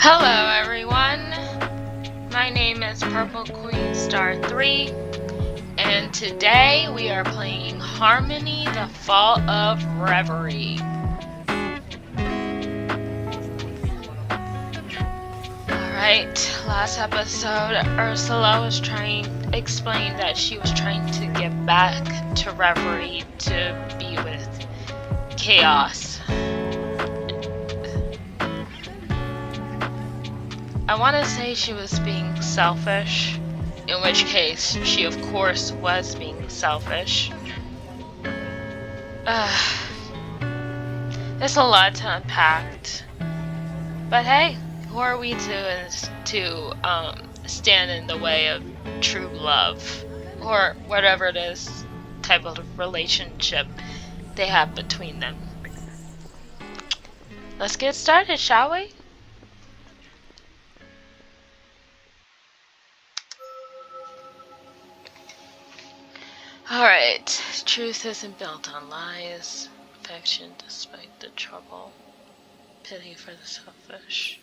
Hello everyone, my name is Purple Queen Star 3, and today we are playing Harmony, the Fall of Reverie. Alright, last episode Ursula was explained that she was trying to get back to Reverie to be with Chaos. I want to say she was being selfish, in which case she of course was being selfish. There's a lot to unpack, but hey, who are we to stand in the way of true love, or whatever it is type of relationship they have between them. Let's get started, shall we? Alright, truth isn't built on lies, affection despite the trouble, pity for the selfish.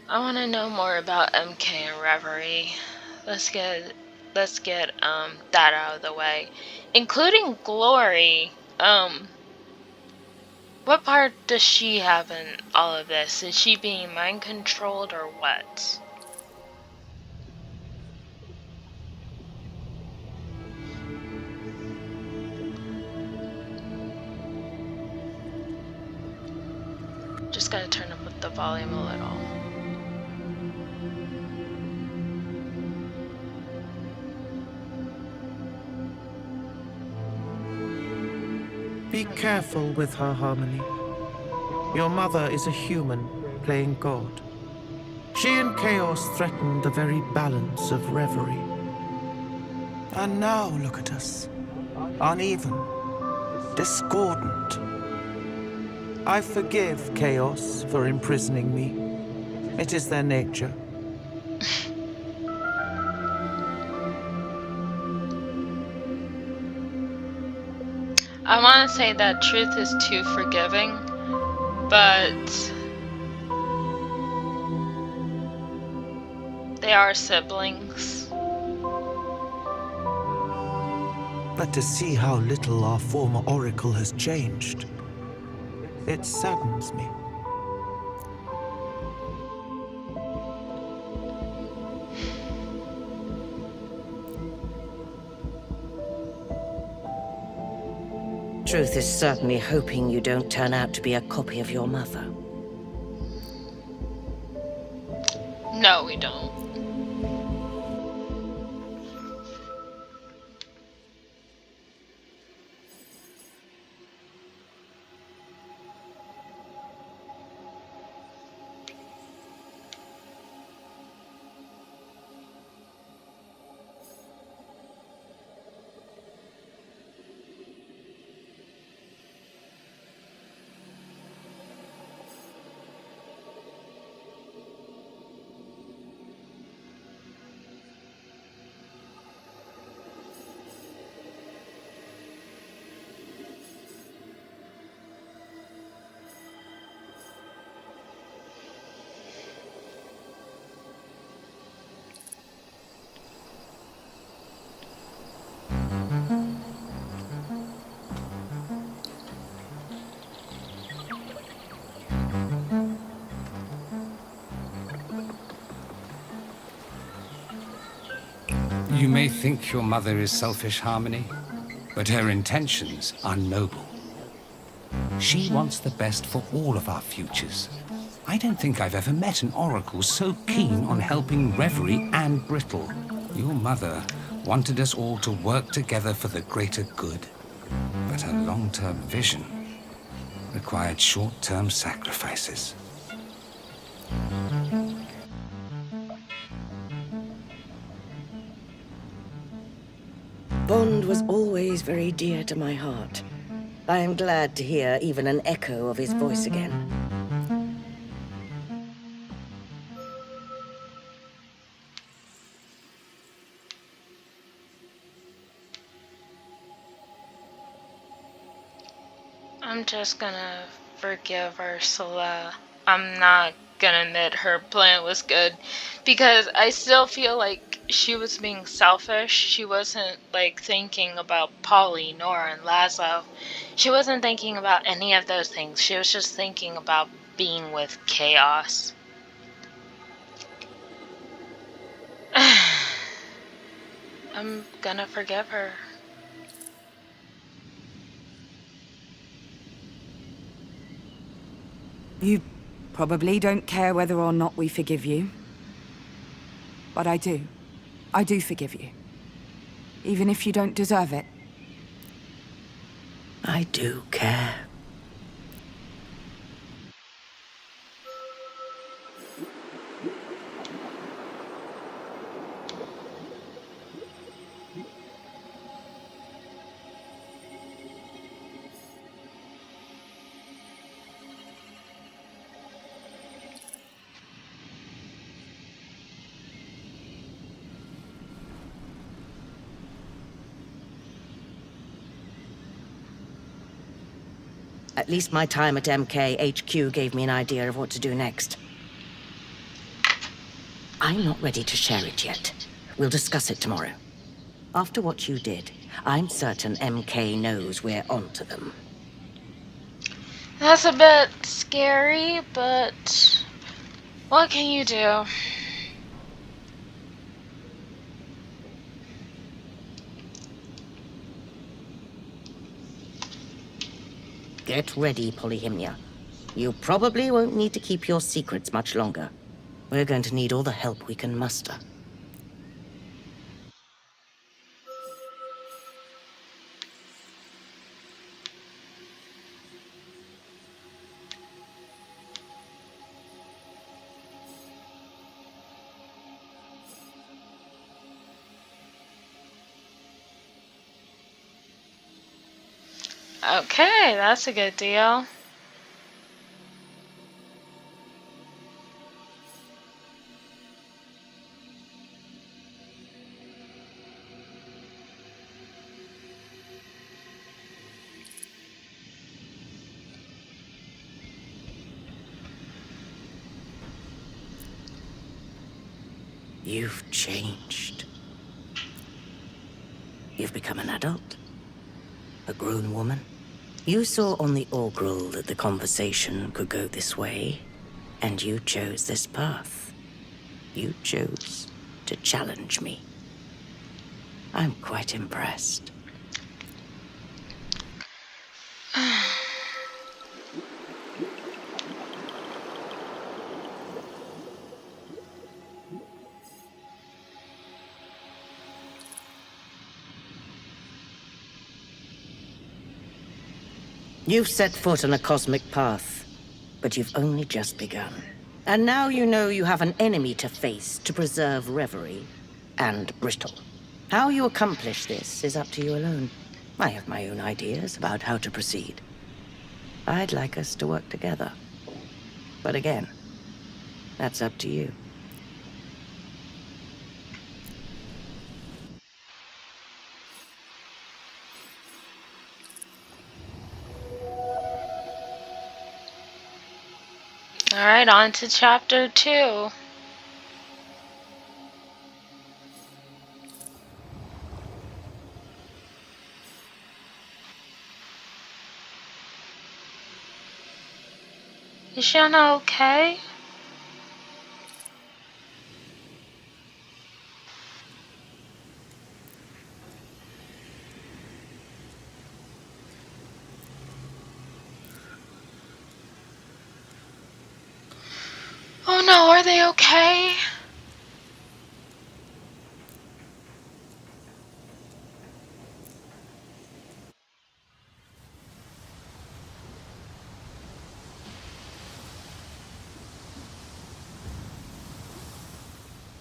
I want to know more about MK and Reverie. Let's get that out of the way, including Glory. What part does she have in all of this? Is she being mind controlled or what? Just gotta turn up the volume a little. Be careful with her, Harmony. Your mother is a human playing God. She and Chaos threatened the very balance of Reverie. And now look at us. Uneven. Discordant. I forgive Chaos for imprisoning me. It is their nature. I want to say that truth is too forgiving, but they are siblings. But to see how little our former oracle has changed, it saddens me. Truth is certainly hoping you don't turn out to be a copy of your mother. No, we don't. You may think your mother is selfish, Harmony, but her intentions are noble. She wants the best for all of our futures. I don't think I've ever met an oracle so keen on helping Reverie and Brittle. Your mother wanted us all to work together for the greater good, but her long-term vision required short-term sacrifices. Bond was always very dear to my heart. I am glad to hear even an echo of his voice again. I'm just gonna forgive Ursula. I'm not gonna admit her plan was good because I still feel like she was being selfish. She wasn't like thinking about Polly, Nora, and Laszlo. She wasn't thinking about any of those things. She was just thinking about being with Chaos. I'm gonna forgive her. You probably don't care whether or not we forgive you. But I do. I do forgive you. Even if you don't deserve it. I do care. At least my time at MK HQ gave me an idea of what to do next. I'm not ready to share it yet. We'll discuss it tomorrow. After what you did, I'm certain MK knows we're onto them. That's a bit scary, but what can you do? Get ready, Polyhymnia. You probably won't need to keep your secrets much longer. We're going to need all the help we can muster. Okay, that's a good deal. You've changed. You've become an adult. A grown woman. You saw on the Orgrill that the conversation could go this way, and you chose this path. You chose to challenge me. I'm quite impressed. You've set foot on a cosmic path, but you've only just begun. And now you know you have an enemy to face to preserve Reverie and Brittle. How you accomplish this is up to you alone. I have my own ideas about how to proceed. I'd like us to work together. But again, that's up to you. Alright, on to chapter 2. Is Shanna okay? Oh no, are they okay?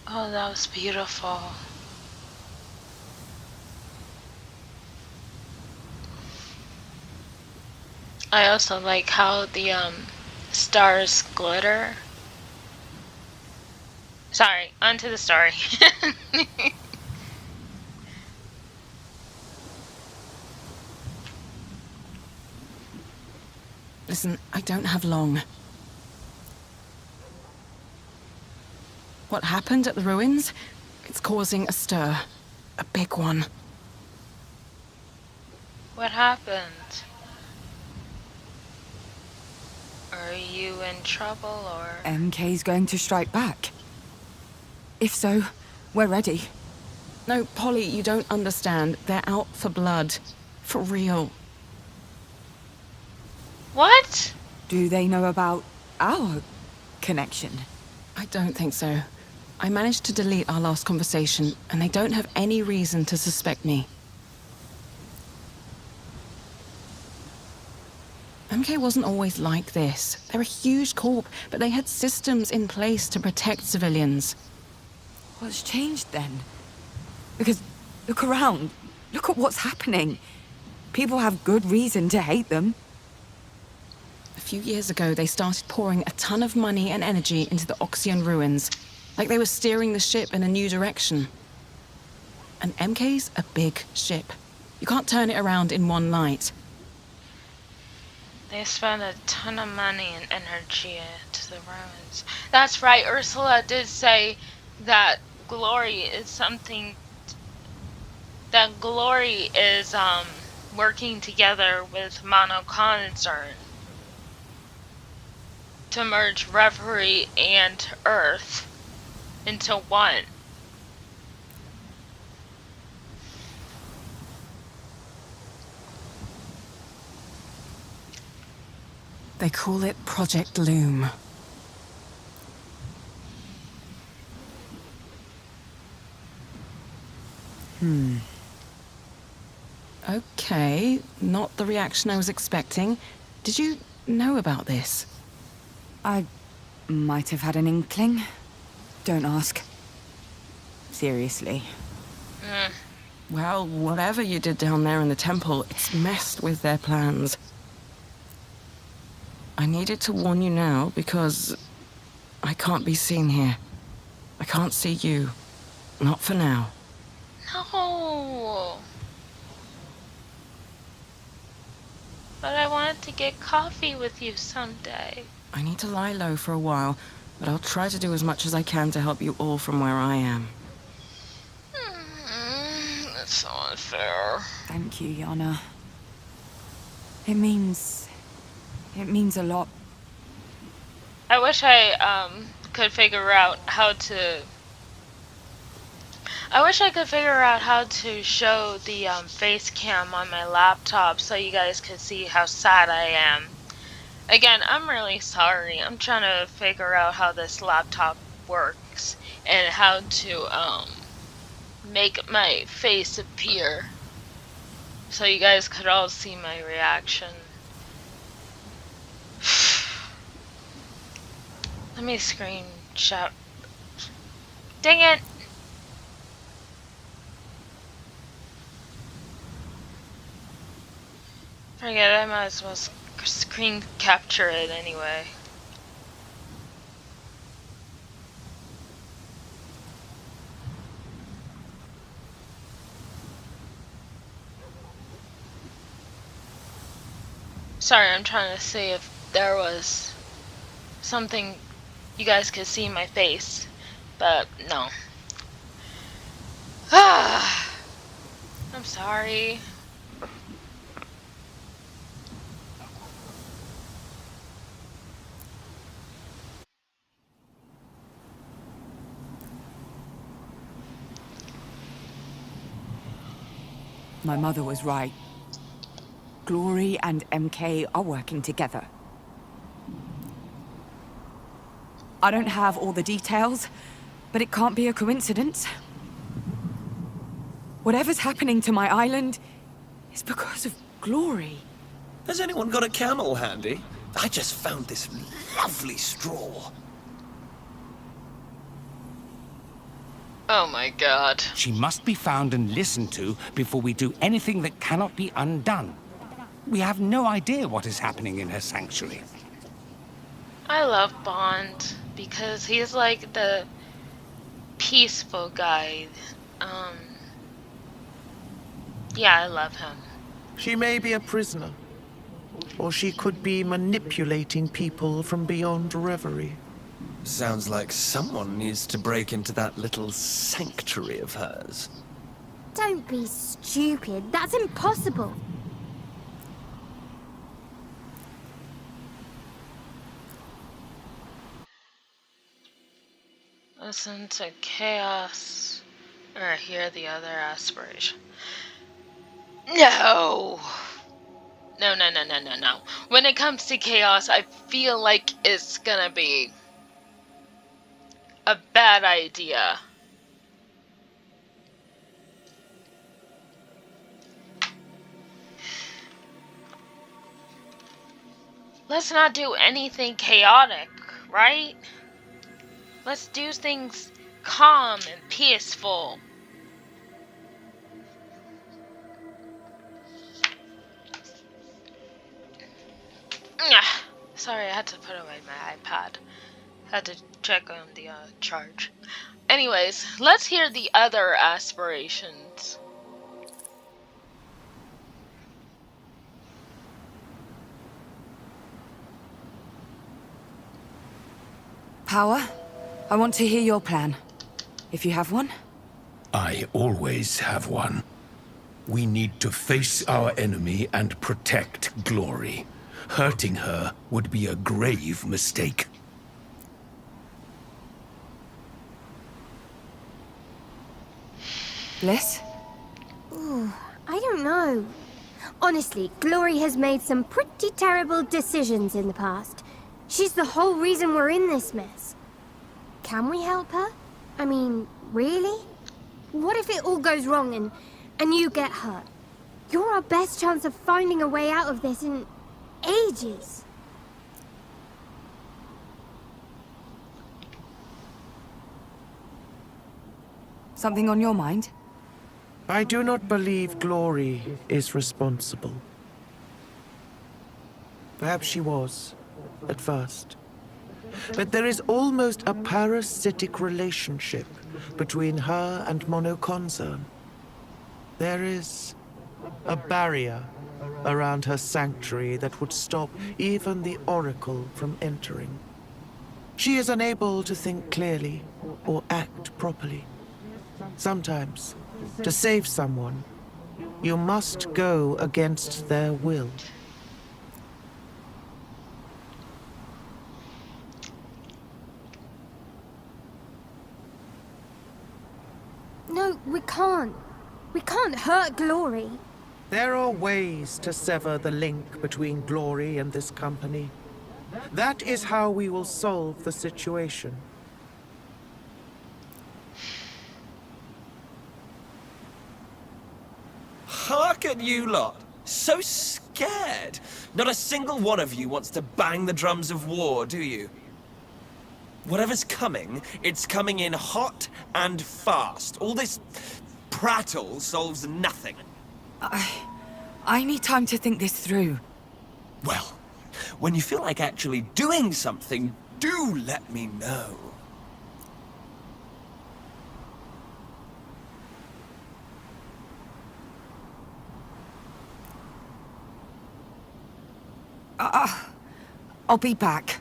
Oh, that was beautiful. I also like how the stars glitter. Sorry, onto the story. Listen, I don't have long. What happened at the ruins? It's causing a stir. A big one. What happened? Are you in trouble, or...? MK's going to strike back. If so, we're ready. No, Polly, you don't understand. They're out for blood. For real. What? Do they know about our connection? I don't think so. I managed to delete our last conversation, and they don't have any reason to suspect me. MK wasn't always like this. They're a huge corp, but they had systems in place to protect civilians. What's changed then? Because look around. Look at what's happening. People have good reason to hate them. A few years ago, they started pouring a ton of money and energy into the Oxian ruins, like they were steering the ship in a new direction. And MK's a big ship. You can't turn it around in one night. They spent a ton of money and energy into the ruins. That's right, Ursula did say that glory is something... That glory is, working together with monoconcern to merge Reverie and Earth into one. They call it Project Loom. Okay, not the reaction I was expecting. Did you know about this? I might have had an inkling. Don't ask. Seriously. Well, whatever you did down there in the temple, it's messed with their plans. I needed to warn you now because I can't be seen here. I can't see you. Not for now. No. But I wanted to get coffee with you someday. I need to lie low for a while, but I'll try to do as much as I can to help you all from where I am. That's so unfair. Thank you, Yana. It means a lot. I wish I could figure out how to... I wish I could figure out how to show the face cam on my laptop so you guys could see how sad I am. Again, I'm really sorry. I'm trying to figure out how this laptop works and how to make my face appear so you guys could all see my reaction. Let me screenshot. Dang it! Forget it, I might as well screen capture it anyway. Sorry, I'm trying to see if there was something you guys could see my face, but no. I'm sorry. My mother was right. Glory and MK are working together. I don't have all the details, but it can't be a coincidence. Whatever's happening to my island is because of Glory. Has anyone got a camel handy? I just found this lovely straw. Oh my god. She must be found and listened to before we do anything that cannot be undone. We have no idea what is happening in her sanctuary. I love Bond because he's like the peaceful guy. Yeah, I love him. She may be a prisoner, Or she could be manipulating people from beyond Reverie. Sounds like someone needs to break into that little sanctuary of hers. Don't be stupid. That's impossible. Listen to chaos, or hear the other aspiration. No! No. When it comes to chaos, I feel like it's gonna be a bad idea. Let's not do anything chaotic, right? Let's do things calm and peaceful. Sorry, I had to put away my iPad. Had to check on the charge. Anyways, let's hear the other aspirations. Power, I want to hear your plan. If you have one. I always have one. We need to face our enemy and protect Glory. Hurting her would be a grave mistake. Bliss? Ooh, I don't know. Honestly, Glory has made some pretty terrible decisions in the past. She's the whole reason we're in this mess. Can we help her? I mean, really? What if it all goes wrong and you get hurt? You're our best chance of finding a way out of this in ages. Something on your mind? I do not believe Glory is responsible. Perhaps she was, at first. But there is almost a parasitic relationship between her and Monoconcern. There is a barrier around her sanctuary that would stop even the Oracle from entering. She is unable to think clearly or act properly. Sometimes, to save someone, you must go against their will. No, we can't. We can't hurt Glory. There are ways to sever the link between Glory and this company. That is how we will solve the situation. Hark at you lot! So scared! Not a single one of you wants to bang the drums of war, do you? Whatever's coming, it's coming in hot and fast. All this prattle solves nothing. I need time to think this through. Well, when you feel like actually doing something, do let me know. I'll be back.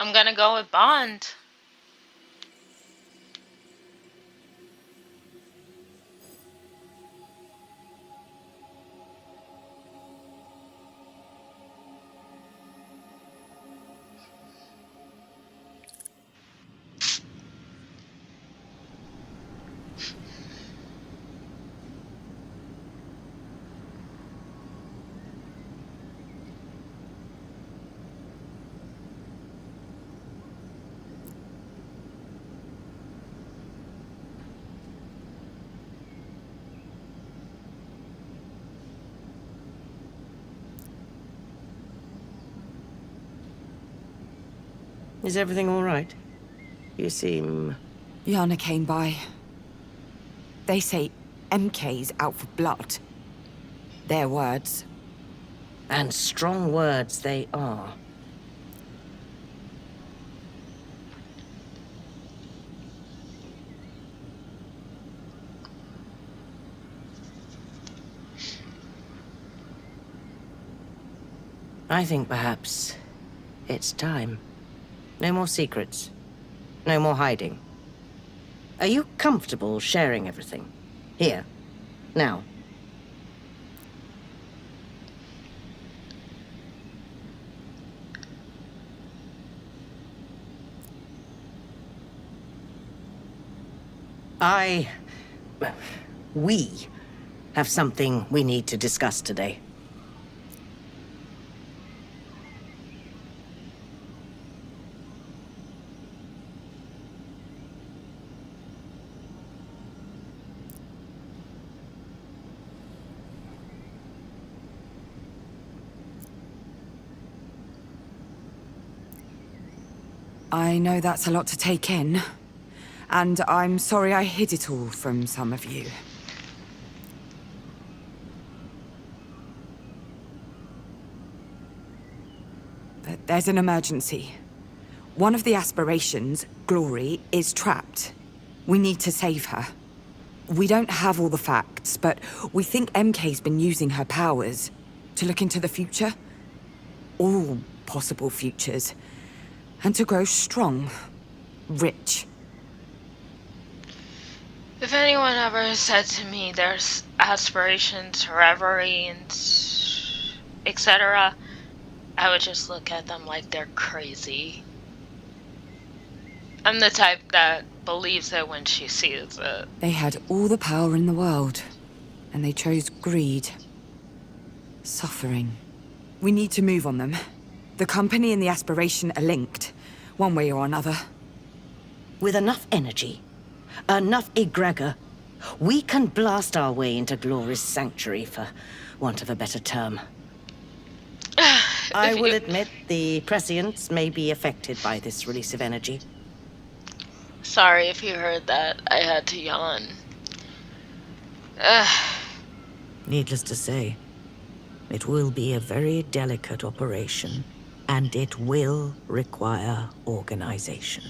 I'm gonna go with Bond. Is everything all right? You seem... Yana came by. They say MK's out for blood. Their words. And strong words they are. I think perhaps it's time. No more secrets. No more hiding. Are you comfortable sharing everything? Here. Now. We have something we need to discuss today. I know that's a lot to take in, and I'm sorry I hid it all from some of you. But there's an emergency. One of the aspirations, Glory, is trapped. We need to save her. We don't have all the facts, but we think MK's been using her powers to look into the future. All possible futures. And to grow strong, rich. If anyone ever said to me there's aspirations, reverie, and etc., I would just look at them like they're crazy. I'm the type that believes it when she sees it. They had all the power in the world, and they chose greed. Suffering. We need to move on them. The company and the aspiration are linked, one way or another. With enough energy, enough egregor, we can blast our way into Glory's sanctuary, for want of a better term. I will admit the prescience may be affected by this release of energy. Sorry if you heard that. I had to yawn. Needless to say, it will be a very delicate operation, and it will require organization.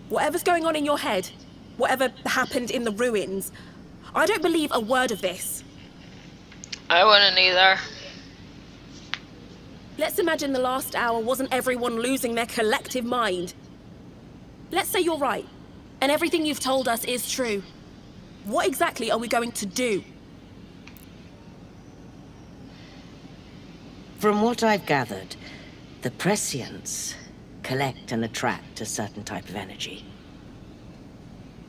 Whatever's going on in your head, whatever happened in the ruins, I don't believe a word of this. I wouldn't either. Let's imagine the last hour wasn't everyone losing their collective mind. Let's say you're right, and everything you've told us is true. What exactly are we going to do? From what I've gathered, the prescients collect and attract a certain type of energy.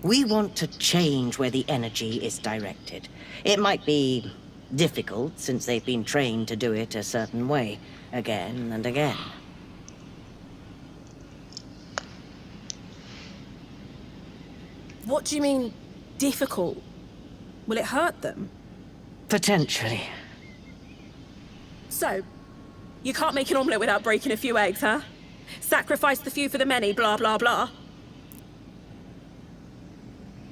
We want to change where the energy is directed. It might be difficult, since they've been trained to do it a certain way, again and again. What do you mean, difficult? Will it hurt them? Potentially. So, you can't make an omelette without breaking a few eggs, huh? Sacrifice the few for the many, blah, blah, blah.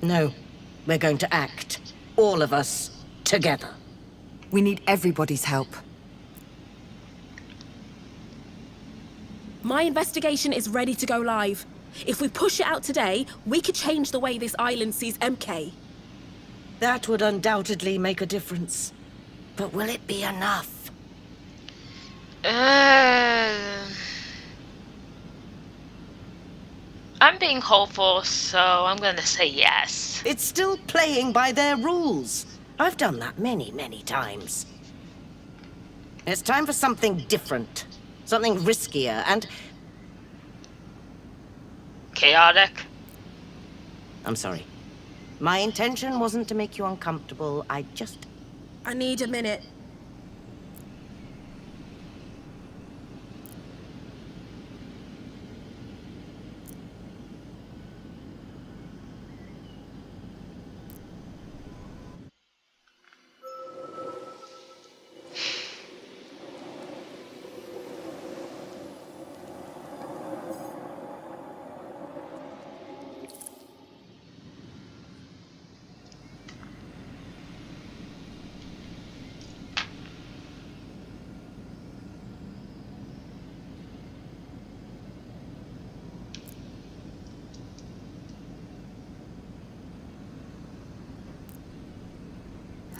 No, we're going to act. All of us, together. We need everybody's help. My investigation is ready to go live. If we push it out today, we could change the way this island sees MK. That would undoubtedly make a difference. But will it be enough? I'm being hopeful, so I'm gonna say yes. It's still playing by their rules. I've done that many, many times. It's time for something different. Something riskier and... Chaotic. I'm sorry. My intention wasn't to make you uncomfortable. I need a minute.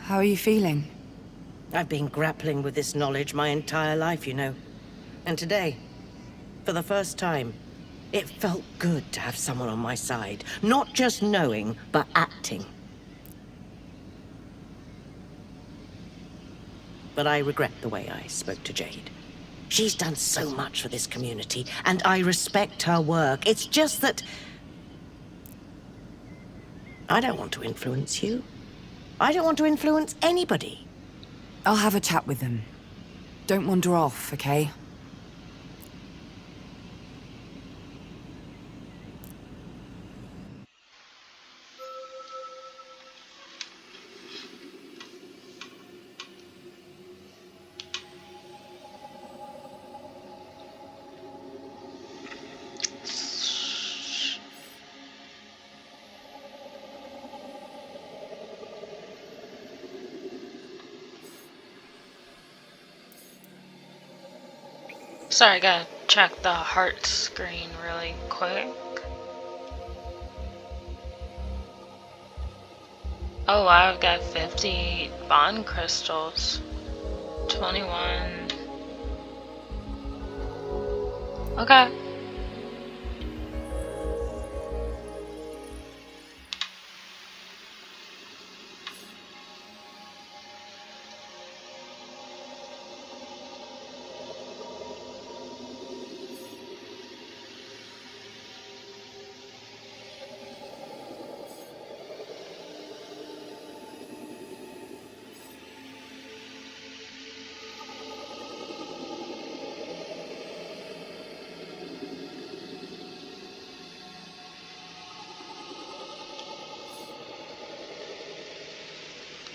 How are you feeling? I've been grappling with this knowledge my entire life, you know. And today, for the first time, it felt good to have someone on my side. Not just knowing, but acting. But I regret the way I spoke to Jade. She's done so much for this community, and I respect her work. It's just that I don't want to influence you. I don't want to influence anybody. I'll have a chat with them. Don't wander off, okay? Sorry, I gotta check the heart screen really quick. Oh wow, I've got 50 bond crystals. 21. Okay.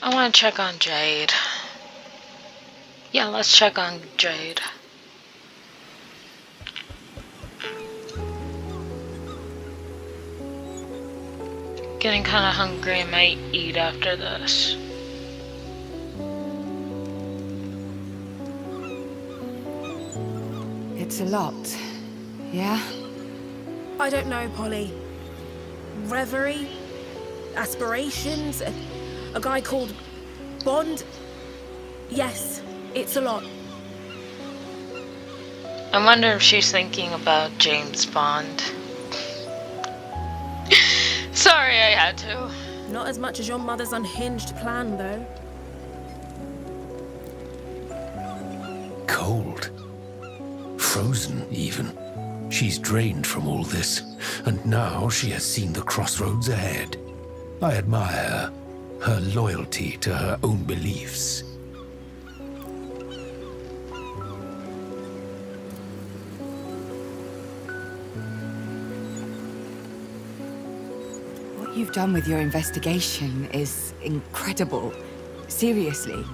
I want to check on Jade. Yeah, let's check on Jade. Getting kind of hungry, I might eat after this. It's a lot, yeah? I don't know, Polly. Reverie? Aspirations? A guy called Bond? Yes, it's a lot. I wonder if she's thinking about James Bond. Sorry, I had to. Not as much as your mother's unhinged plan, though. Cold. Frozen, even. She's drained from all this, and now she has seen the crossroads ahead. I admire her loyalty to her own beliefs. What you've done with your investigation is incredible. Seriously.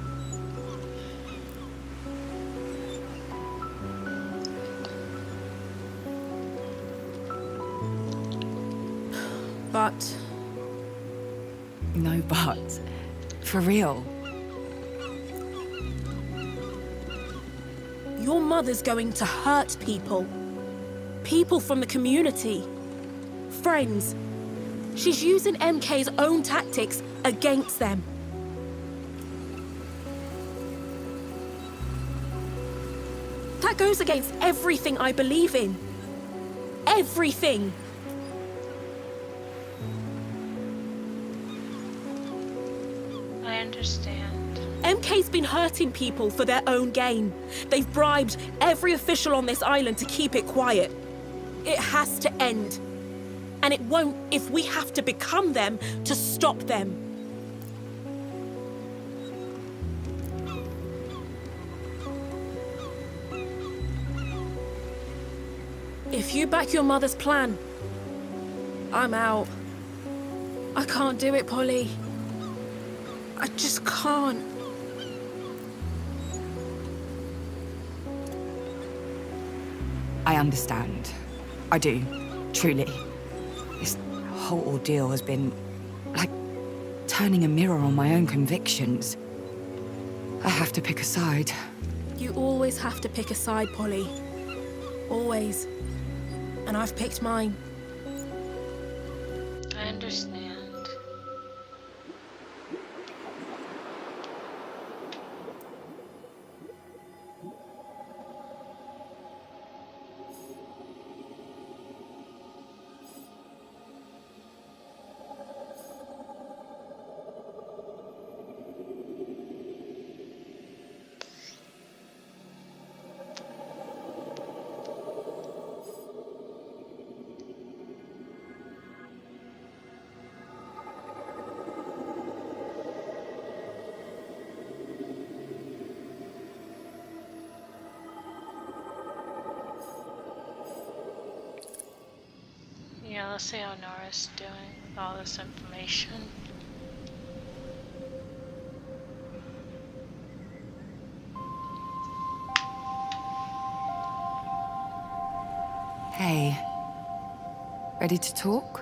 But No, but for real. your mother's going to hurt people. People from the community. Friends. She's using MK's own tactics against them. That goes against everything I believe in. Everything. I understand. MK's been hurting people for their own gain. They've bribed every official on this island to keep it quiet. It has to end. And it won't if we have to become them to stop them. If you back your mother's plan, I'm out. I can't do it, Polly. I just can't. I understand. I do. Truly. This whole ordeal has been like turning a mirror on my own convictions. I have to pick a side. You always have to pick a side, Polly. Always. And I've picked mine. I understand. Yeah, let's see how Nora's doing with all this information. Hey. Ready to talk?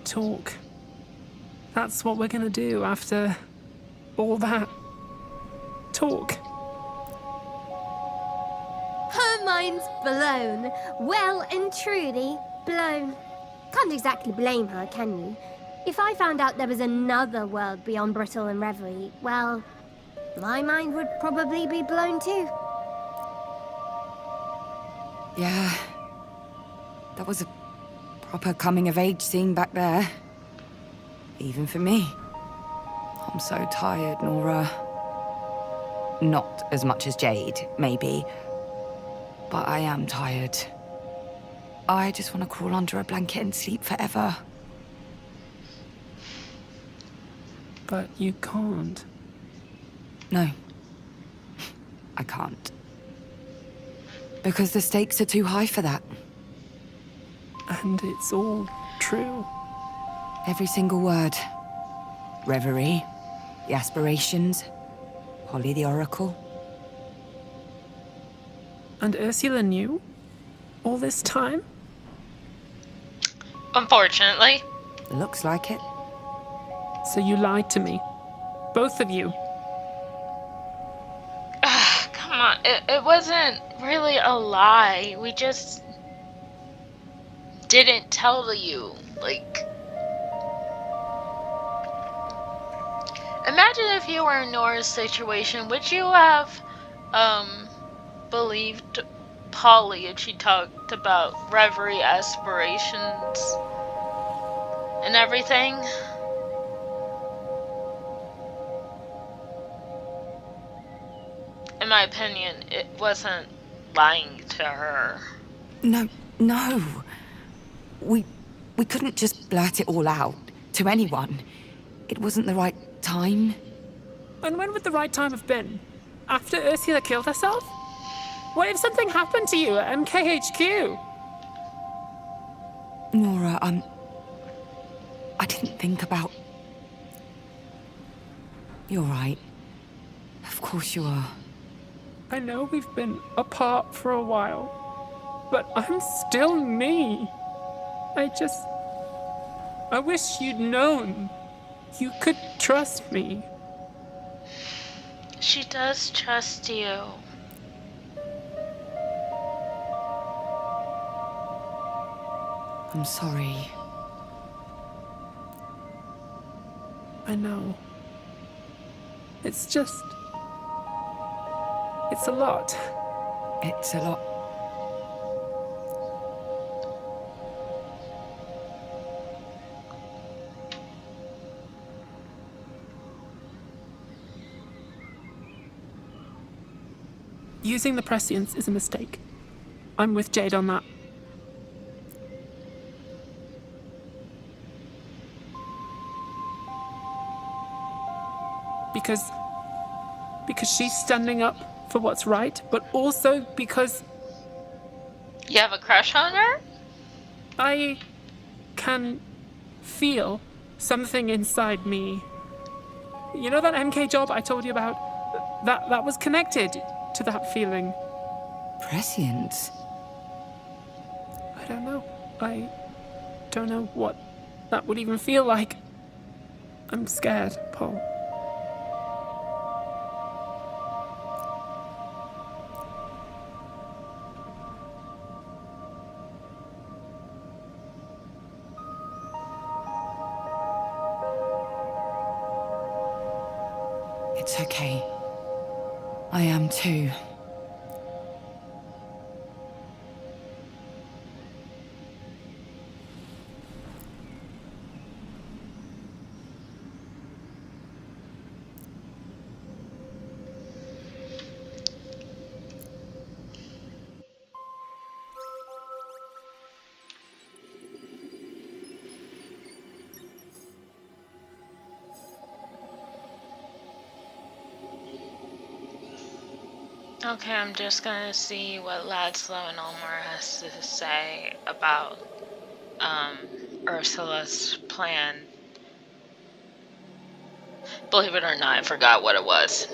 Talk. That's what we're gonna do after all that. Talk. Her mind's blown. Well and truly blown. Can't exactly blame her, can you? If I found out there was another world beyond Brittle and Reverie, well, my mind would probably be blown too. Yeah. That was a proper coming-of-age scene back there. Even for me. I'm so tired, Nora. Not as much as Jade, maybe. But I am tired. I just want to crawl under a blanket and sleep forever. But you can't. No. I can't. Because the stakes are too high for that. And it's all true. Every single word. Reverie, the Aspirations, Polly the Oracle. And Ursula knew? All this time? Unfortunately. Looks like it. So you lied to me. Both of you. Come on, it wasn't really a lie. We just didn't tell you. Like, imagine if you were in Nora's situation. Would you have believed Polly if she talked about Reverie, Aspirations, and everything? In my opinion, it wasn't lying to her. No. We couldn't just blurt it all out to anyone. It wasn't the right time. And when would the right time have been? After Ursula killed herself? What if something happened to you at MKHQ? Nora, I didn't think about... You're right. Of course you are. I know we've been apart for a while, but I'm still me. I wish you'd known. You could trust me. She does trust you. I'm sorry. I know. It's a lot. It's a lot. Using the prescience is a mistake. I'm with Jade on that. Because she's standing up for what's right, but also because You have a crush on her? I can feel something inside me. You know that MK job I told you about? That was connected to that feeling. Prescience? I don't know. I don't know what that would even feel like. I'm scared, Paul. It's okay. I am too. Okay, I'm just gonna see what Ladsley and Ulmer has to say about Ursula's plan. Believe it or not, I forgot what it was.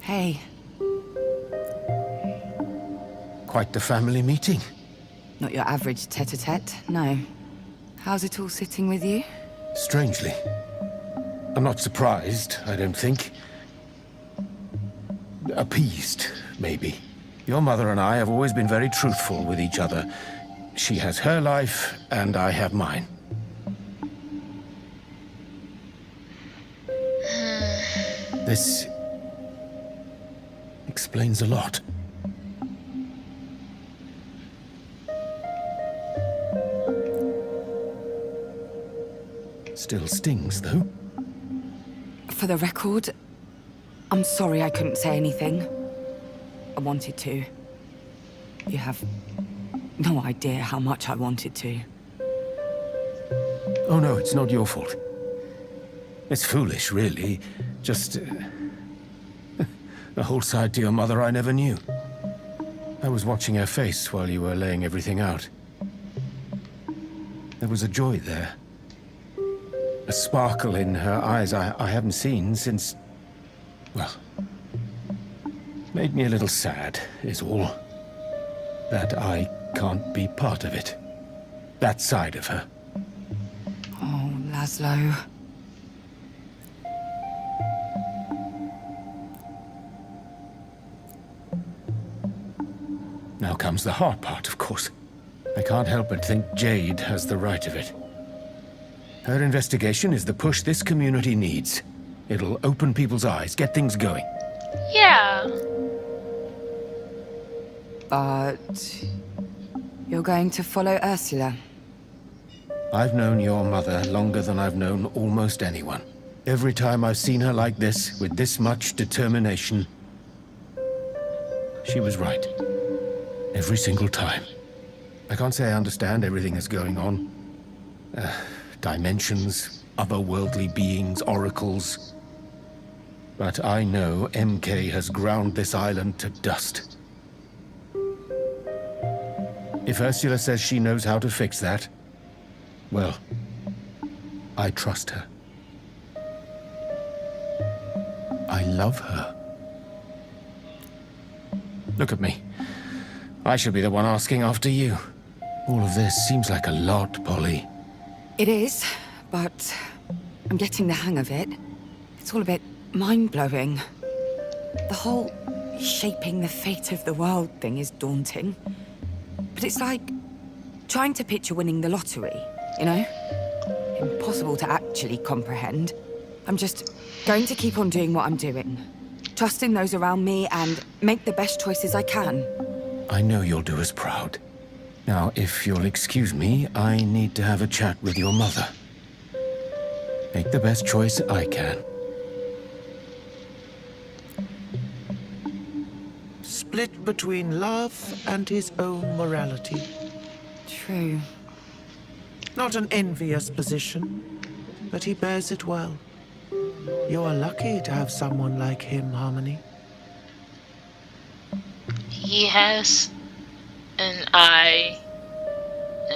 Hey, Quite the family meeting. not your average tete-a-tete, no. How's it all sitting with you? Strangely. I'm not surprised, I don't think. Appeased, maybe. Your mother and I have always been very truthful with each other. She has her life, and I have mine. This explains a lot. Still stings, though. For the record, I'm sorry I couldn't say anything. I wanted to. You have no idea how much I wanted to. Oh no, it's not your fault. It's foolish, really. Just a whole side to your mother I never knew. I was watching her face while you were laying everything out. There was a joy there. A sparkle in her eyes I haven't seen since... well... made me a little sad, is all. That I can't be part of it. That side of her. Oh, Laszlo. Now comes the hard part, of course. I can't help but think Jade has the right of it. Her investigation is the push this community needs. It'll open people's eyes, get things going. Yeah. But... you're going to follow Ursula? I've known your mother longer than I've known almost anyone. Every time I've seen her like this, with this much determination, she was right. Every single time. I can't say I understand everything that's going on. Dimensions, otherworldly beings, oracles. But I know MK has ground this island to dust. If Ursula says she knows how to fix that, well, I trust her. I love her. Look at me. I should be the one asking after you. All of this seems like a lot, Polly. It is, but I'm getting the hang of it. It's all a bit mind-blowing. The whole shaping the fate of the world thing is daunting. But it's like trying to picture winning the lottery, you know? Impossible to actually comprehend. I'm just going to keep on doing what I'm doing. Trust in those around me and make the best choices I can. I know you'll do us proud. Now, if you'll excuse me, I need to have a chat with your mother. Make the best choice I can. Split between love and his own morality. True. Not an envious position, but he bears it well. You are lucky to have someone like him, Harmony. He has an eye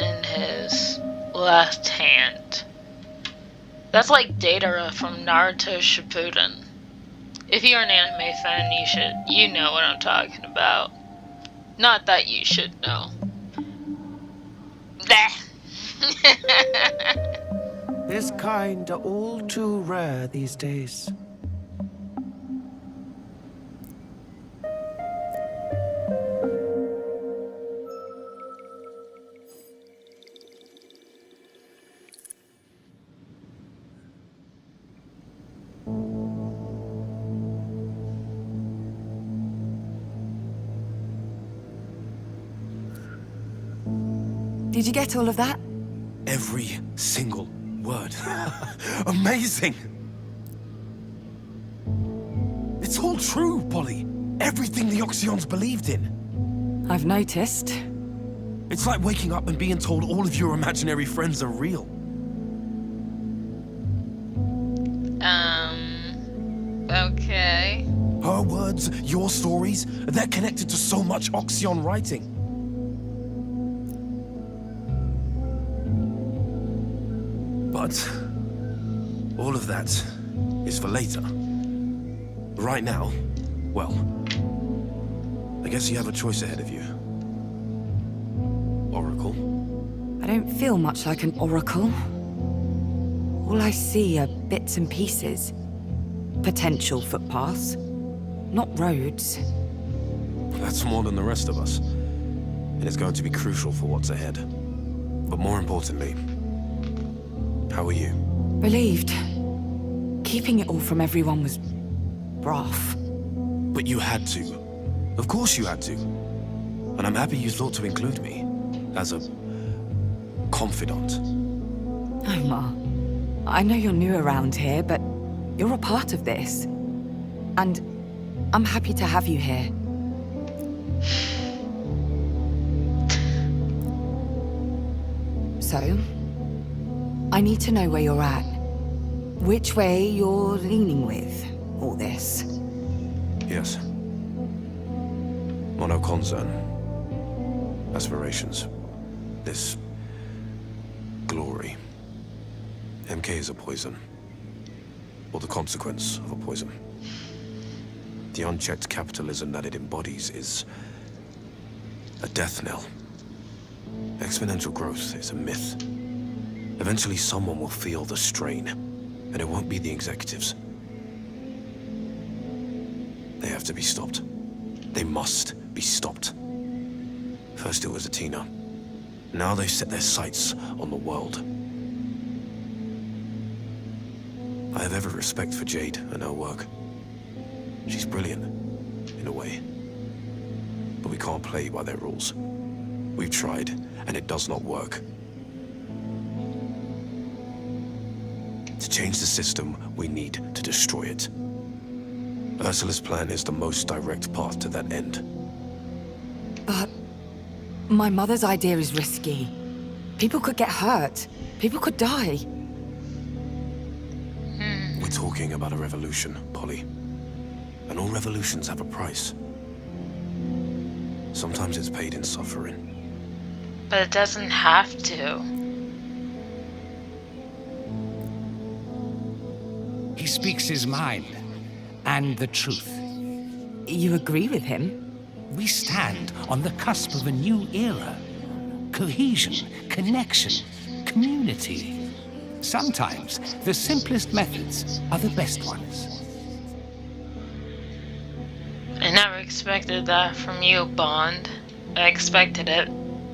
in his left hand. That's like Datara from Naruto Shippuden. If you're an anime fan, you know what I'm talking about. Not that you should know. His kind are all too rare these days. Did you get all of that? Every single word. Amazing! It's all true, Polly. Everything the Oxyons believed in. I've noticed. It's like waking up and being told all of your imaginary friends are real. Okay. Her words, your stories, they're connected to so much Oxyon writing. But all of that is for later. Right now, well, I guess you have a choice ahead of you. Oracle. I don't feel much like an oracle. All I see are bits and pieces. Potential footpaths, not roads. That's more than the rest of us. And it's going to be crucial for what's ahead. But more importantly, how are you? Relieved. Keeping it all from everyone was rough. But you had to. Of course you had to. And I'm happy you thought to include me as a confidant. Oh, Ma. I know you're new around here, but you're a part of this. And I'm happy to have you here. So, I need to know where you're at. Which way you're leaning with all this. Yes. Mono concern. Aspirations. This glory. MK is a poison. Or the consequence of a poison. The unchecked capitalism that it embodies is a death knell. Exponential growth is a myth. Eventually someone will feel the strain, and it won't be the executives. They have to be stopped. They must be stopped. First it was Atina. Now they've set their sights on the world. I have every respect for Jade and her work. She's brilliant, in a way. But we can't play by their rules. We've tried, and it does not work. To change the system, we need to destroy it. Ursula's plan is the most direct path to that end. But my mother's idea is risky. People could get hurt. People could die. We're talking about a revolution, Polly. And all revolutions have a price. Sometimes it's paid in suffering. But it doesn't have to. He speaks his mind, and the truth. You agree with him? We stand on the cusp of a new era. Cohesion, connection, community. Sometimes the simplest methods are the best ones. I never expected that from you, Bond. I expected it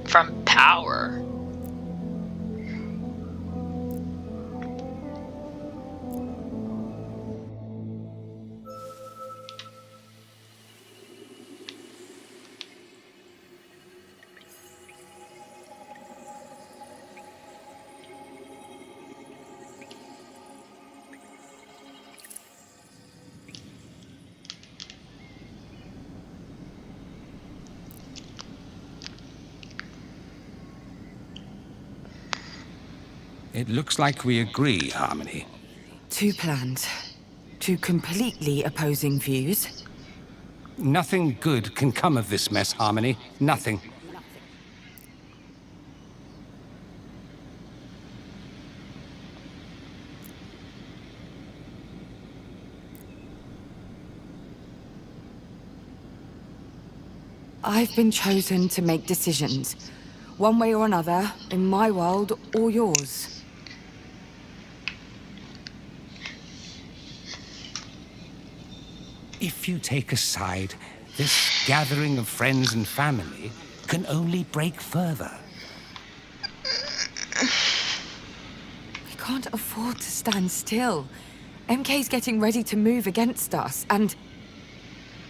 from power. It looks like we agree, Harmony. Two plans. Two completely opposing views. Nothing good can come of this mess, Harmony. Nothing. I've been chosen to make decisions. One way or another, in my world or yours. If you take a side, this gathering of friends and family can only break further. We can't afford to stand still. MK's getting ready to move against us, and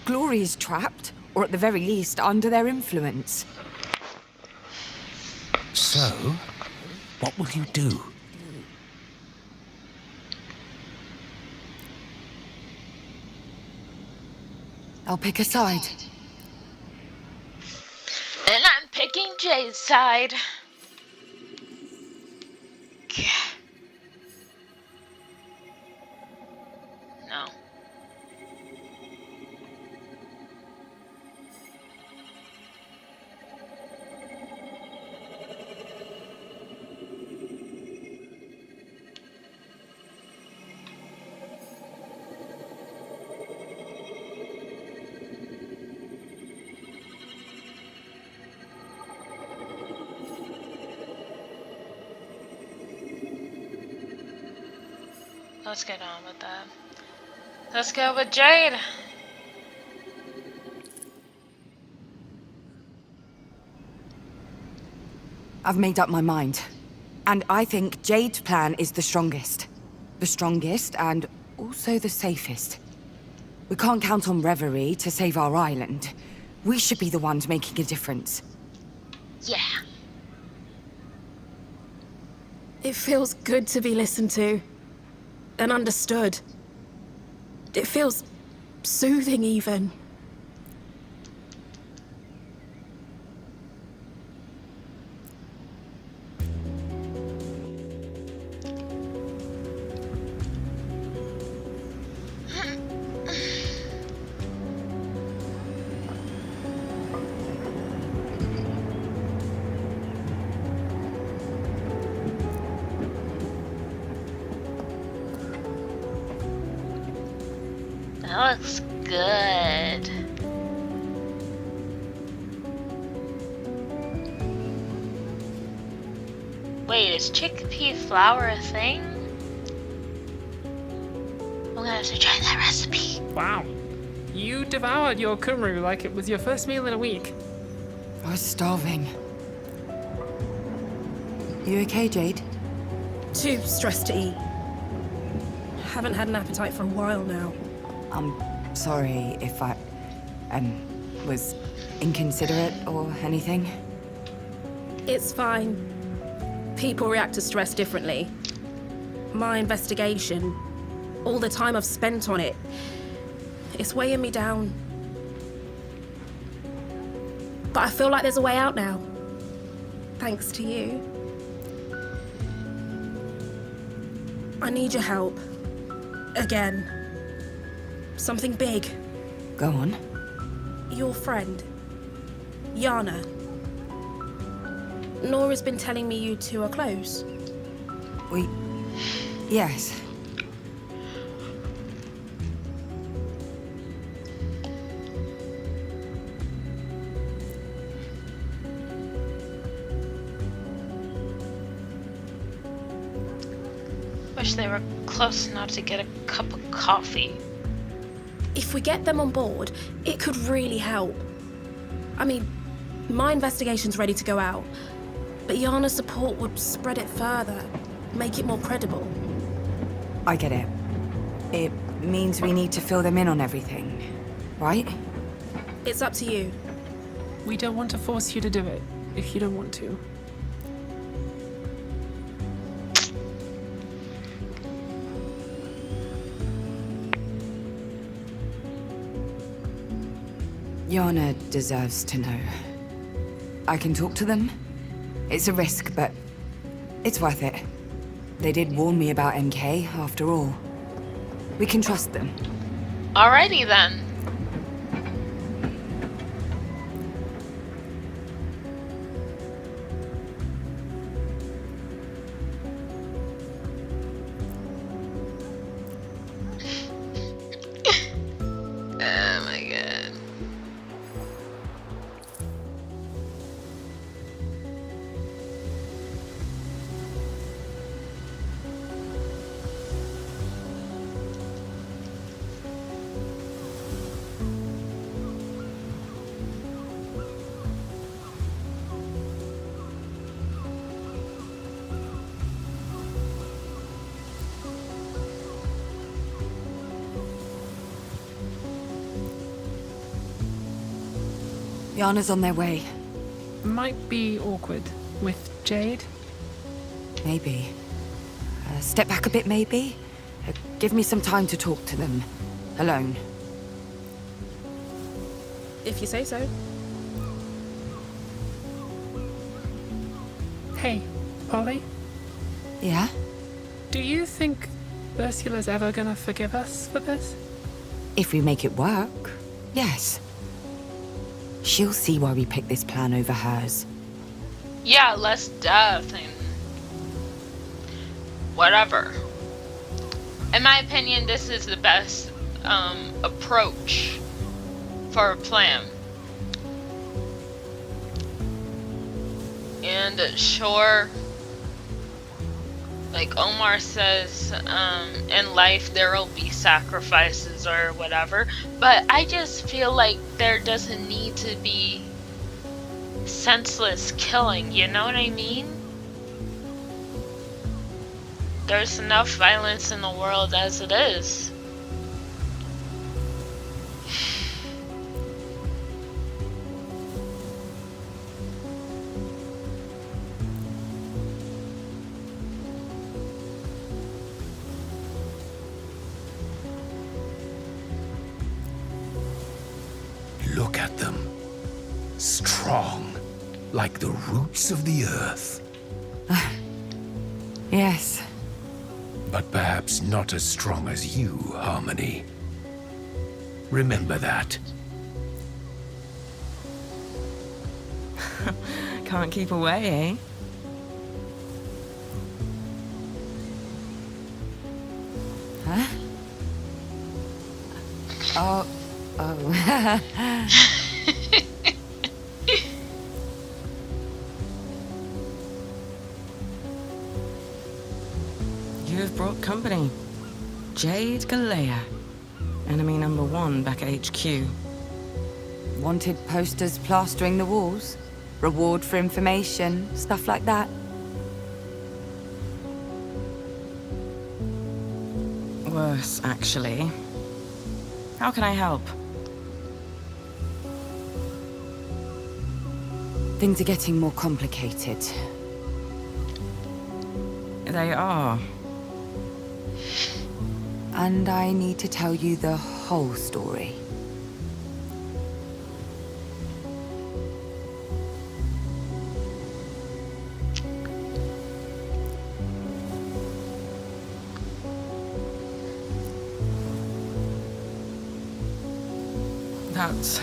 Glory is trapped, or at the very least, under their influence. So, what will you do? I'll pick a side. And I'm picking Jade's side. No. Let's get on with that. Let's go with Jade. I've made up my mind. And I think Jade's plan is the strongest. The strongest and also the safest. We can't count on Reverie to save our island. We should be the ones making a difference. Yeah. It feels good to be listened to. And understood. It feels soothing, even. That looks good. Wait, is chickpea flour a thing? I'm gonna have to try that recipe. Wow. You devoured your kumru like it was your first meal in a week. I was starving. You okay, Jade? Too stressed to eat. Haven't had an appetite for a while now. I'm sorry if I was inconsiderate or anything. It's fine. People react to stress differently. My investigation, all the time I've spent on it, it's weighing me down. But I feel like there's a way out now. Thanks to you. I need your help. Again. Something big. Go on. Your friend, Yana. Nora's been telling me you two are close. Yes. Wish they were close enough to get a cup of coffee. If we get them on board, it could really help. I mean, my investigation's ready to go out, but Yana's support would spread it further, make it more credible. I get it. It means we need to fill them in on everything, right? It's up to you. We don't want to force you to do it if you don't want to. Yana deserves to know. I can talk to them. It's a risk, but it's worth it. They did warn me about MK, after all. We can trust them. Alrighty then. Oh my god. Yana's on their way. Might be awkward with Jade? Maybe. Step back a bit, maybe? Give me some time to talk to them. Alone. If you say so. Hey, Polly? Yeah? Do you think Ursula's ever gonna forgive us for this? If we make it work, yes. She'll see why we picked this plan over hers. Yeah, less death and whatever. In my opinion, this is the best approach for a plan. And sure, like Omar says, in life there will be sacrifices or whatever, but I just feel like there doesn't need to be senseless killing, you know what I mean? There's enough violence in the world as it is. Look at them. Strong, like the roots of the earth. Yes. But perhaps not as strong as you, Harmony. Remember that. Can't keep away, eh? Huh? Oh. You've brought company. Jade Galea. Enemy number 1 back at HQ. Wanted posters plastering the walls? Reward for information, stuff like that? Worse, actually. How can I help? Things are getting more complicated. They are. And I need to tell you the whole story. That's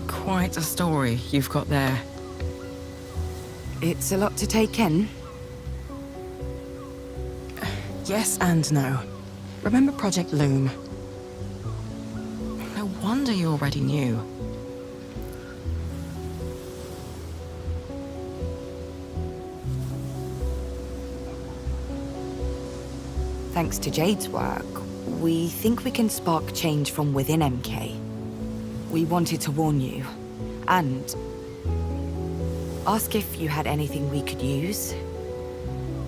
quite a story you've got there. It's a lot to take in. Yes and no. Remember Project Loom? No wonder you already knew. Thanks to Jade's work, we think we can spark change from within MK. We wanted to warn you, and ask if you had anything we could use.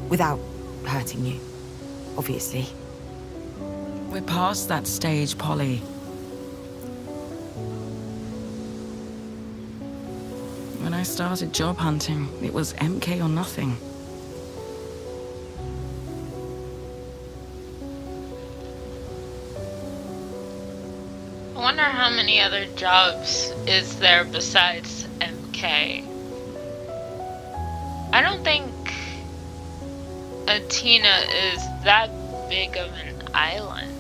Without hurting you, obviously. We're past that stage, Polly. When I started job hunting, it was MK or nothing. I wonder how many other jobs is there besides MK. I don't think Atina is that big of an island.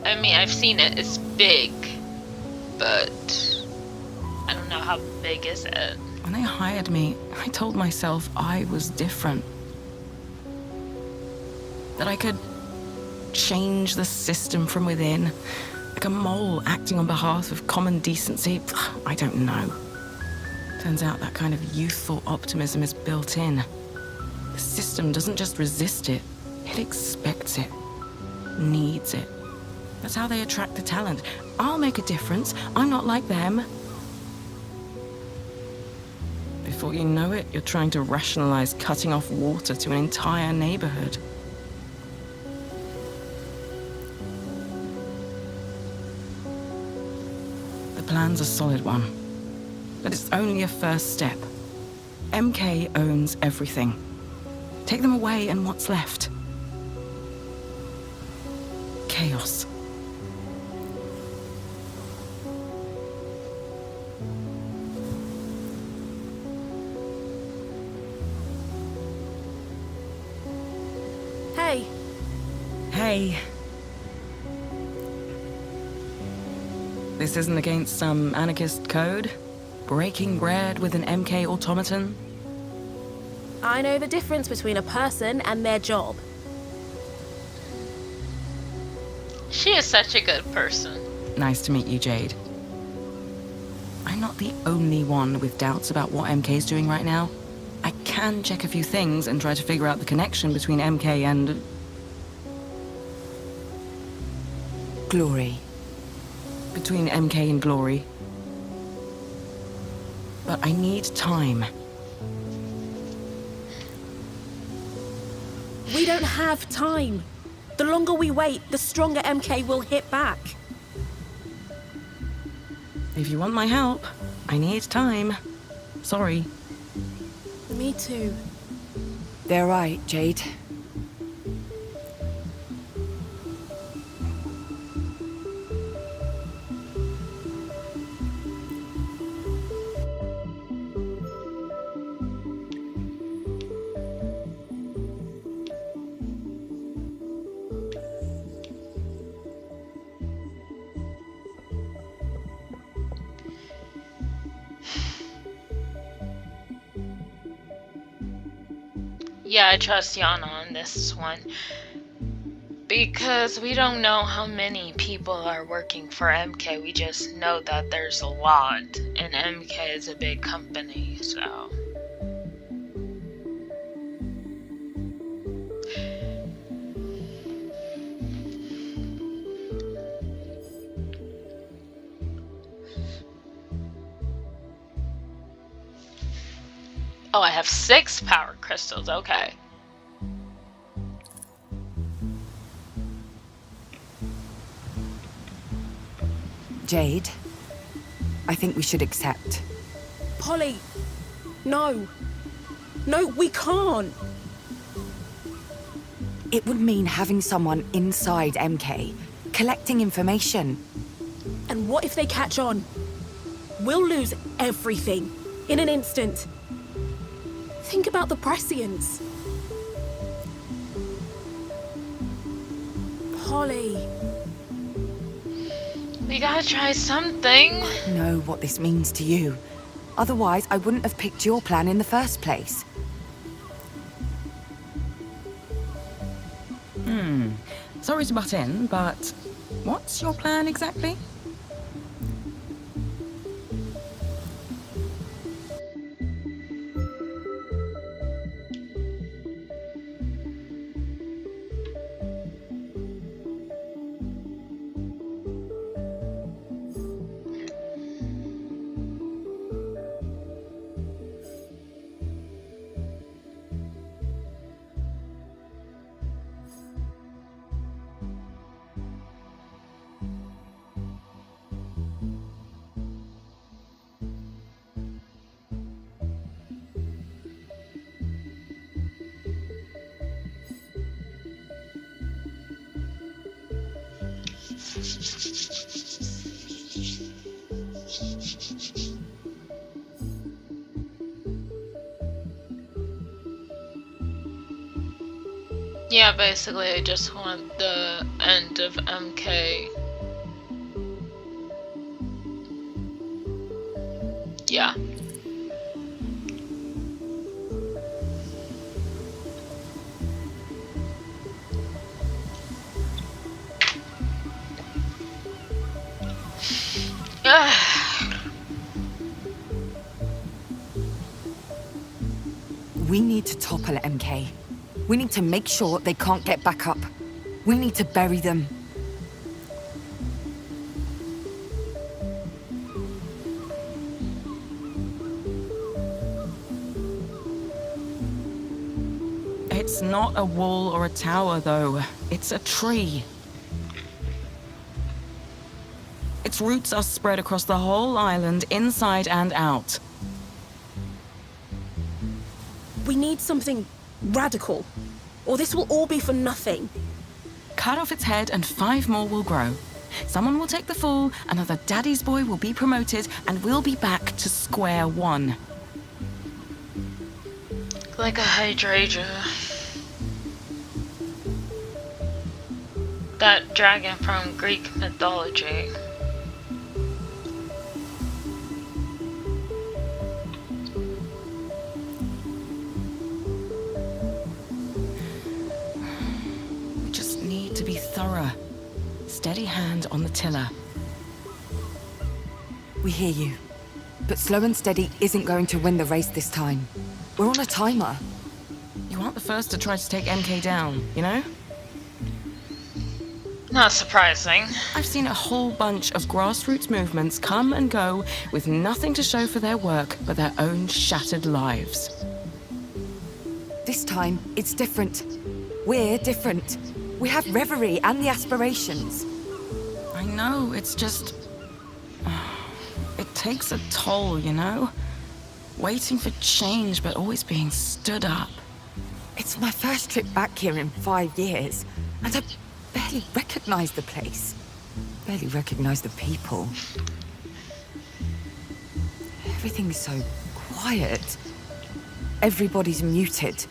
I mean, I've seen it, it's big, but I don't know how big is it. When they hired me, I told myself I was different. That I could change the system from within, like a mole acting on behalf of common decency. I don't know. Turns out that kind of youthful optimism is built in. The system doesn't just resist it, it expects it, needs it. That's how they attract the talent. I'll make a difference. I'm not like them. Before you know it, you're trying to rationalize cutting off water to an entire neighborhood. The plan's a solid one. but it's only a first step. MK owns everything. Take them away and what's left? Chaos. Hey. Hey. This isn't against some anarchist code? Breaking bread with an MK automaton? I know the difference between a person and their job. She is such a good person. Nice to meet you, Jade. I'm not the only one with doubts about what MK's doing right now. I can check a few things and try to figure out the connection between MK and... Glory. between MK and Glory. But I need time. We don't have time. The longer we wait, the stronger MK will hit back. If you want my help, I need time. Sorry. Me too. They're right, Jade. Yeah, I trust Yana on this one. Because we don't know how many people are working for MK. We just know that there's a lot. And MK is a big company, so... Oh, I have 6 power crystals, okay. Jade, I think we should accept. Polly, no. No, we can't. It would mean having someone inside MK, collecting information. And what if they catch on? We'll lose everything in an instant. Think about the Prescients. Polly. We gotta try something. Know what this means to you. Otherwise, I wouldn't have picked your plan in the first place. Sorry to butt in, but what's your plan exactly? Yeah, basically I just want the end of MK. Yeah. We need to topple MK. We need to make sure they can't get back up. We need to bury them. It's not a wall or a tower, though. It's a tree. Its roots are spread across the whole island, inside and out. We need something radical, or this will all be for nothing. Cut off its head and 5 more will grow. Someone will take the fall, another daddy's boy will be promoted, and we'll be back to square one. Like a Hydrangea. That dragon from Greek mythology. We just need to be thorough. Steady hand on the tiller. We hear you. But slow and steady isn't going to win the race this time. We're on a timer. You aren't the first to try to take MK down, you know? Not surprising. I've seen a whole bunch of grassroots movements come and go with nothing to show for their work but their own shattered lives. This time, it's different. We're different. We have Reverie and the Aspirations. I know, it's just... It takes a toll, you know? Waiting for change, but always being stood up. It's my first trip back here in 5 years, and I barely recognize the place. Barely recognize the people. Everything's so quiet. Everybody's muted.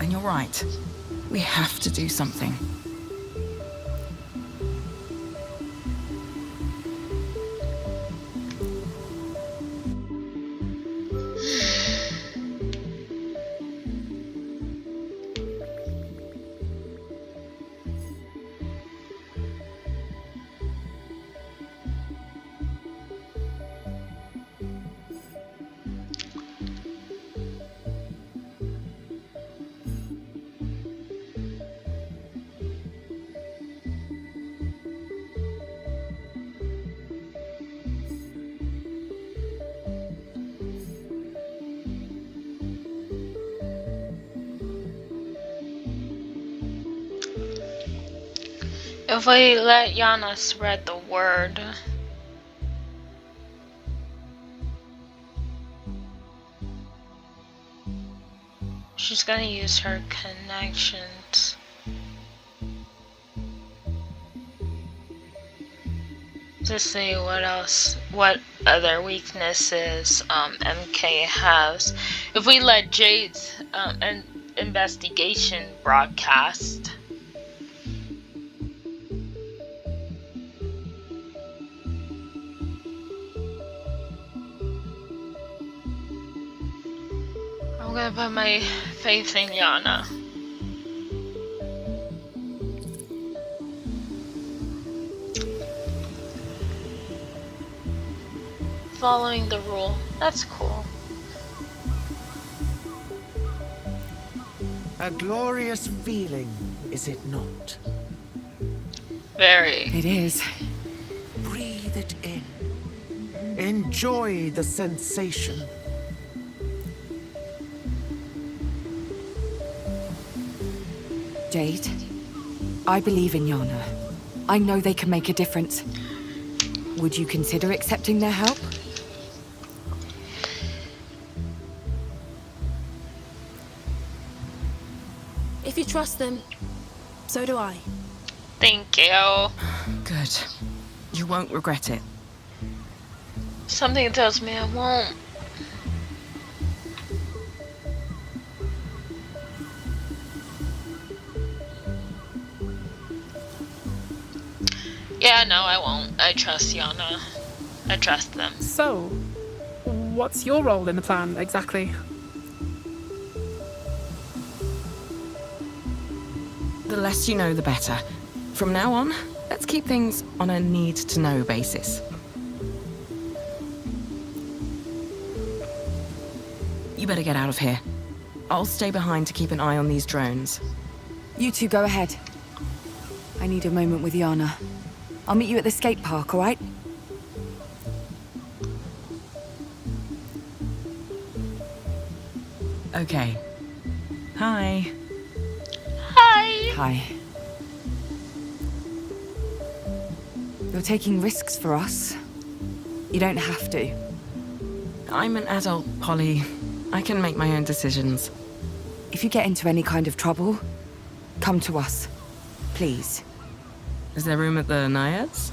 And you're right. We have to do something. If we let Yana spread the word, she's gonna use her connections to see what other weaknesses MK has. If we let Jade's an investigation broadcast, I'm gonna put my faith in Yana. Following the rule, that's cool. A glorious feeling, is it not? Very. It is. Breathe it in. Enjoy the sensation. Jade, I believe in Yana. I know they can make a difference. Would you consider accepting their help? If you trust them, so do I. Thank you. Good. You won't regret it. Something tells me I won't. Yeah, no, I won't. I trust Yana. I trust them. So, what's your role in the plan exactly? The less you know, the better. From now on, let's keep things on a need-to-know basis. You better get out of here. I'll stay behind to keep an eye on these drones. You two go ahead. I need a moment with Yana. I'll meet you at the skate park, all right? Okay. Hi. Hi. Hi. You're taking risks for us. You don't have to. I'm an adult, Polly. I can make my own decisions. If you get into any kind of trouble, come to us. Please. Is there room at the Naiads?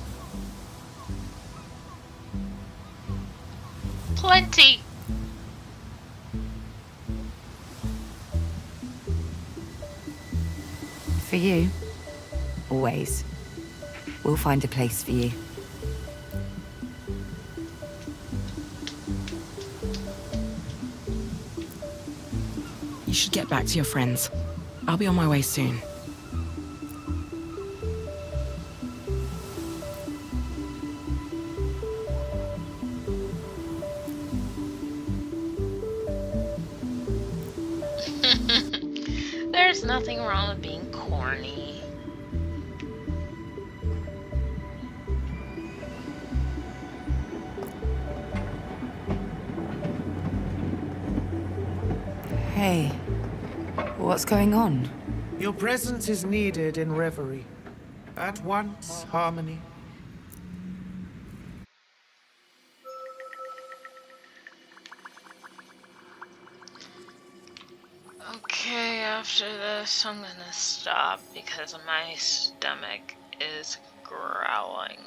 Plenty. For you. Always. We'll find a place for you. You should get back to your friends. I'll be on my way soon. There's nothing wrong with being corny. Hey. What's going on? Your presence is needed in Reverie. At once, Harmony. Okay, after this, I'm gonna stop because my stomach is growling.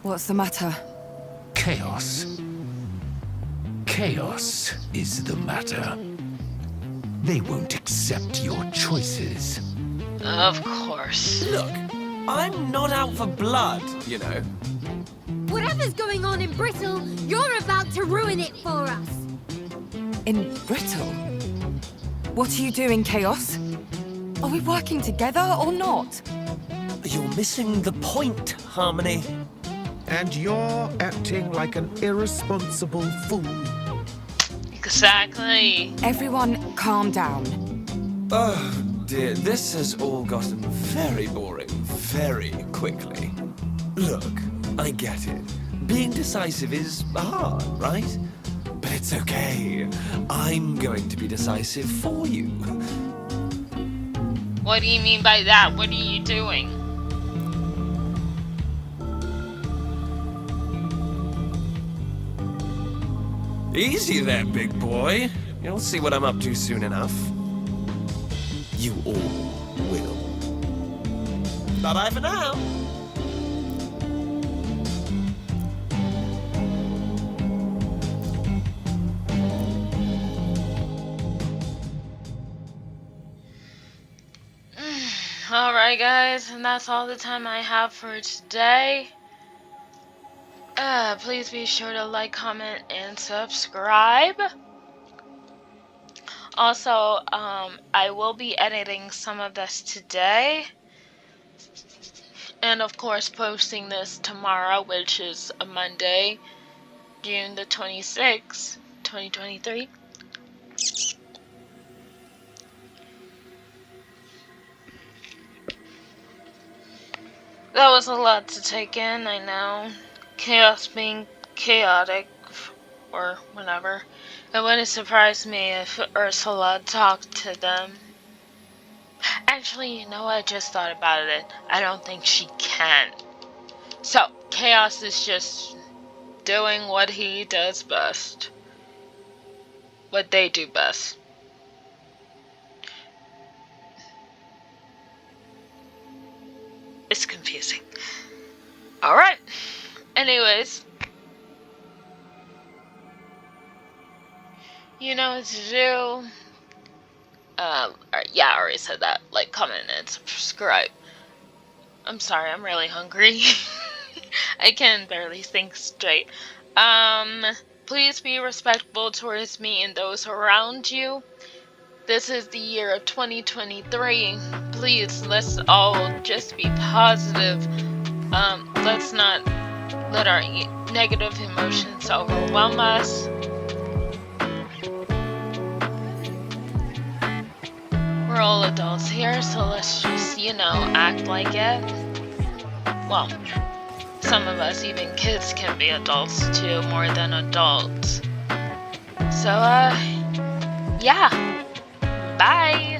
What's the matter? Chaos. Chaos is the matter. They won't accept your choices. Of course. Look, I'm not out for blood, you know. Whatever's going on in Brittle, you're about to ruin it for us. In Brittle? What are you doing, Chaos? Are we working together or not? You're missing the point, Harmony. And you're acting like an irresponsible fool. Exactly. Everyone, calm down. Oh dear, this has all gotten very boring very quickly. Look, I get it. Being decisive is hard, right? But it's okay. I'm going to be decisive for you. What do you mean by that? What are you doing? Easy there, big boy. You'll see what I'm up to soon enough. You all will. Bye-bye for now. Alright guys, and that's all the time I have for today. Please be sure to like, comment, and subscribe. Also, I will be editing some of this today. And of course posting this tomorrow, which is a Monday, June the 26th, 2023. That was a lot to take in, I know. Chaos being chaotic, or whatever. It wouldn't surprise me if Ursula talked to them. Actually, you know what? I just thought about it. I don't think she can. So, Chaos is just doing what he does best. What they do best. It's confusing. Alright. Anyways. You know what to do. Yeah, I already said that. Like, comment, and subscribe. I'm sorry, I'm really hungry. I can barely think straight. Please be respectful towards me and those around you. This is the year of 2023. Please, let's all just be positive. Let's not let our negative emotions overwhelm us. We're all adults here, so let's just, you know, act like it. Well, some of us, even kids, can be adults too, more than adults. So, yeah. Bye!